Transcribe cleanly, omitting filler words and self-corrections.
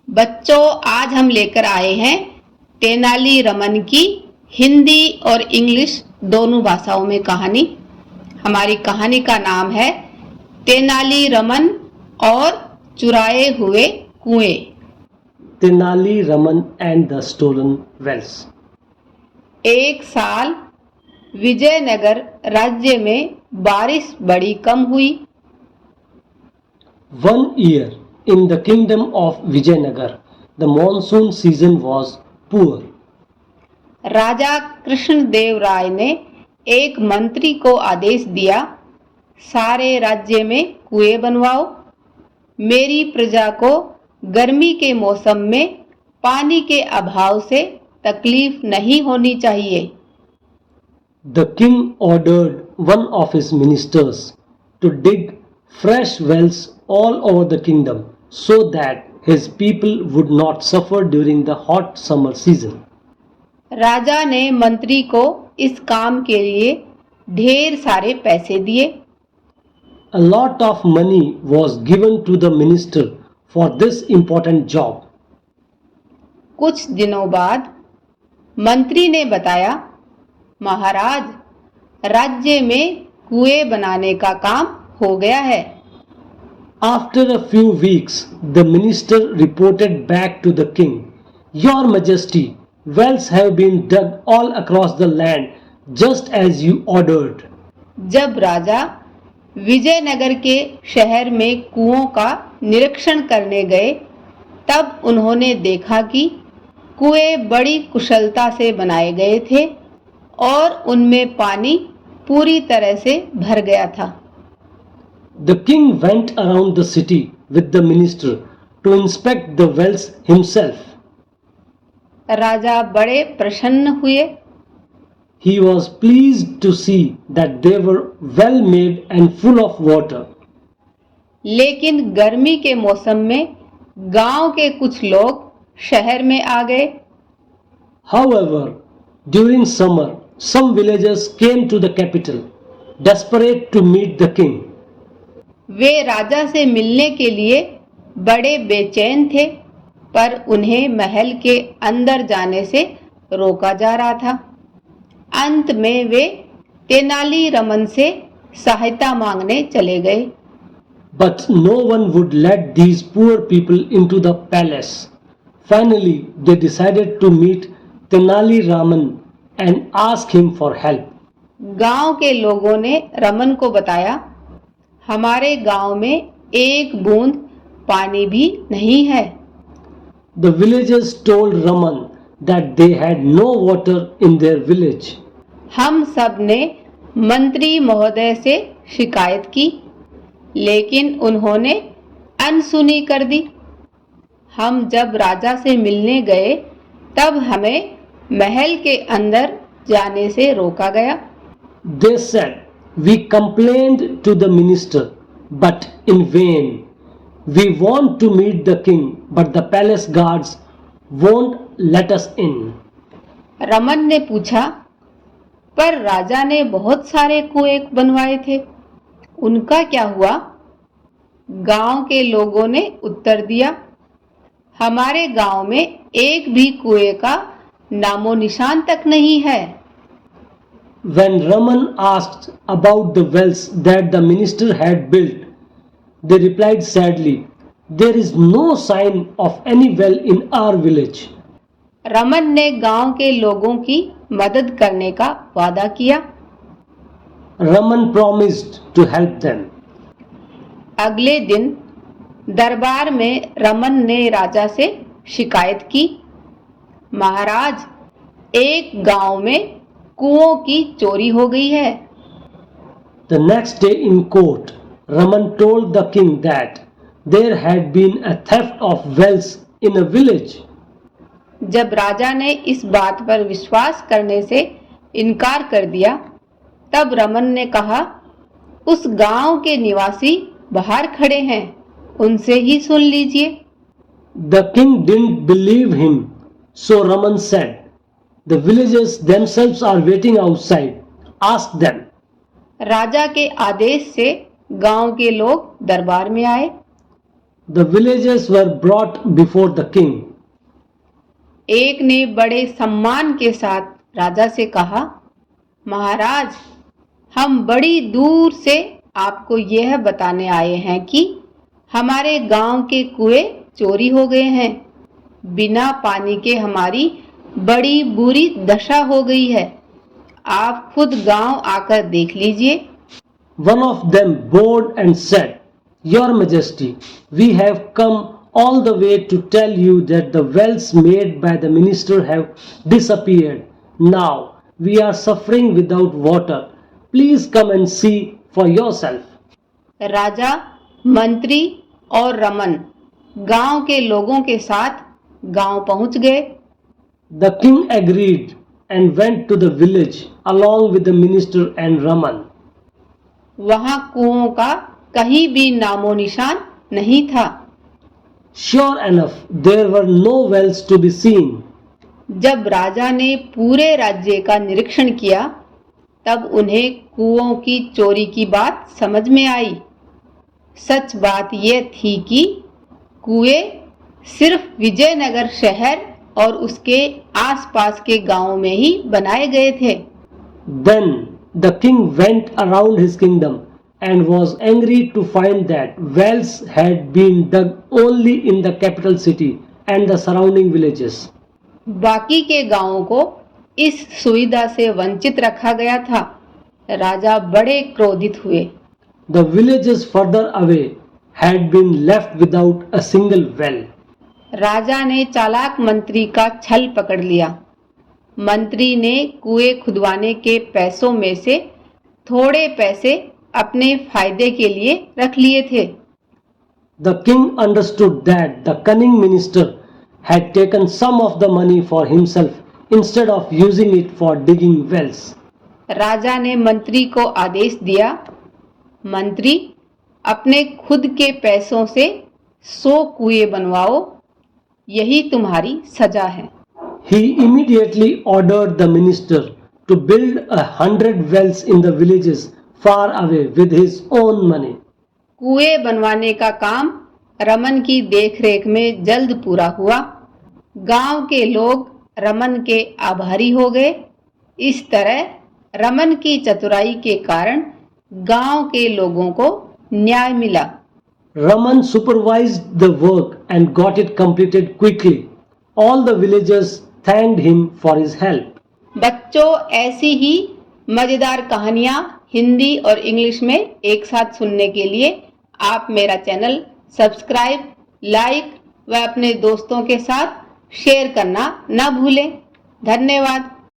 बच्चों, आज हम लेकर आए हैं तेनाली रमन की हिंदी और इंग्लिश दोनों भाषाओं में कहानी। हमारी कहानी का नाम है तेनाली रमन और चुराए हुए कुएं। Tenali Raman and the stolen wells. एक साल विजयनगर राज्य में बारिश बड़ी कम हुई। 1 year in the kingdom of Vijayanagar, the monsoon season was poor. राजा कृष्णदेव राय ने एक मंत्री को आदेश दिया, सारे राज्य में कुएं बनवाओ। मेरी प्रजा को गर्मी के मौसम में पानी के अभाव से तकलीफ नहीं होनी चाहिए। The king ordered one of his ministers to dig fresh wells all over the kingdom so that his people would not suffer during the hot summer season. राजा ने मंत्री को इस काम के लिए ढेर सारे पैसे दिए। A lot of money was given to the minister for this important job. कुछ दिनों बाद मंत्री ने बताया, महाराज, राज्य में कुएं बनाने का काम हो गया है। After a few weeks, the minister reported back to the king, Your Majesty, wells have been dug all across the land just as you ordered. जब राजा विजयनगर के शहर में कुओं का निरीक्षण करने गए, तब उन्होंने देखा कि कुएं बड़ी कुशलता से बनाए गए थे और उनमें पानी पूरी तरह से भर गया था। The king went around the city with the minister to inspect the wells himself. राजा बड़े प्रसन्न हुए। He was pleased to see that they were well made and full of water. लेकिन गर्मी के मौसम में गांव के कुछ लोग शहर में आ गए। However, during summer, some villagers came to the capital, desperate to meet the king. वे राजा से मिलने के लिए बड़े बेचैन थे, पर उन्हें महल के अंदर जाने से रोका जा रहा था। अंत में वे तेनाली रमन से सहायता मांगने चले गए। But no one would let these poor people into the palace. Finally, they decided to meet Tenali Raman and ask him for help. गांव के लोगों ने रमन को बताया, हमारे गांव में एक बूंद पानी भी नहीं है। The villagers told Raman that they had no water in their village. हम सब ने मंत्री महोदय से शिकायत की, लेकिन उन्होंने अनसुनी कर दी। हम जब राजा से मिलने गए, तब हमें महल के अंदर जाने से रोका गया। They said, We complained to the minister, but in vain. We want to meet the king, but the palace guards won't let us in. Raman ने पूछा, पर राजा ने बहुत सारे कुएं बनवाए थे, उनका क्या हुआ? गांव के लोगों ने उत्तर दिया, हमारे गांव में एक भी कुएं का नामो निशान तक नहीं है। When Raman asked about the wells that the minister had built, they replied sadly, There is no sign of any well in our village. Raman ने गांव के लोगों की मदद करने का वादा किया। Raman promised to help them. अगले दिन दरबार में रमन ने राजा से शिकायत की, महाराज, एक गांव में कुओं की चोरी हो गई है। The next day in court, Raman told the king that there had been a theft of wells in a village. जब राजा ने इस बात पर विश्वास करने से इनकार कर दिया, तब रमन ने कहा, उस गांव के निवासी बाहर खड़े हैं, उनसे ही सुन लीजिए। The king didn't believe him, so Raman said, The villagers themselves are waiting outside. Ask them. राजा के आदेश से गांव के लोग दरबार में आए। The villagers were brought before the king. एक ने बड़े सम्मान के साथ राजा से कहा, महाराज, हम बड़ी दूर से आपको यह बताने आए हैं कि हमारे गांव के कुएं चोरी हो गए हैं। बिना पानी के हमारी बड़ी बुरी दशा हो गई है। आप खुद गांव आकर देख लीजिए। One of them bowed and said, Your Majesty, we have come all the way to tell you that the wells made by the minister have disappeared. Now we are suffering without water. Please come and see for yourself. राजा, मंत्री और रमन गांव के लोगों के साथ गांव पहुंच गए। The king agreed and went to the village along with the minister and Raman. वहां कुओं का कहीं भी नामो निशान नहीं था। Sure enough, there were no wells to be seen. जब राजा ने पूरे राज्य का निरीक्षण किया, तब उन्हें कुओं की चोरी की बात समझ में आई। सच बात यह थी कि कुएं सिर्फ विजयनगर शहर और उसके आसपास के गांवों में ही बनाए गए थे। Then the king went around his kingdom and was angry to find that wells had been dug only in the capital city and the surrounding villages. बाकी के गांवों को इस सुविधा से वंचित रखा गया था। राजा बड़े क्रोधित हुए। The villages further away had been left without a single well. राजा ने चालाक मंत्री का छल पकड़ लिया। मंत्री ने कुएं खुदवाने के पैसों में से थोड़े पैसे अपने फायदे के लिए रख लिए थे। The king understood that the cunning minister had taken some of the money for himself instead of using it for digging wells. राजा ने मंत्री को आदेश दिया, मंत्री, अपने खुद के पैसों से 100 कुएं बनवाओ, यही तुम्हारी सजा है। He immediately ordered the minister to build 100 wells in the villages far away with his own money. कुएं बनवाने का काम रमन की देखरेख में जल्द पूरा हुआ। गांव के लोग रमन के आभारी हो गए। इस तरह रमन की चतुराई के कारण गांव के लोगों को न्याय मिला। Raman supervised the work and got it completed quickly. All the villagers thanked him for his help. बच्चों, ऐसी ही मजेदार कहानियां हिंदी और इंग्लिश में एक साथ सुनने के लिए आप मेरा चैनल सब्सक्राइब, लाइक व अपने दोस्तों के साथ शेयर करना न भूलें। धन्यवाद।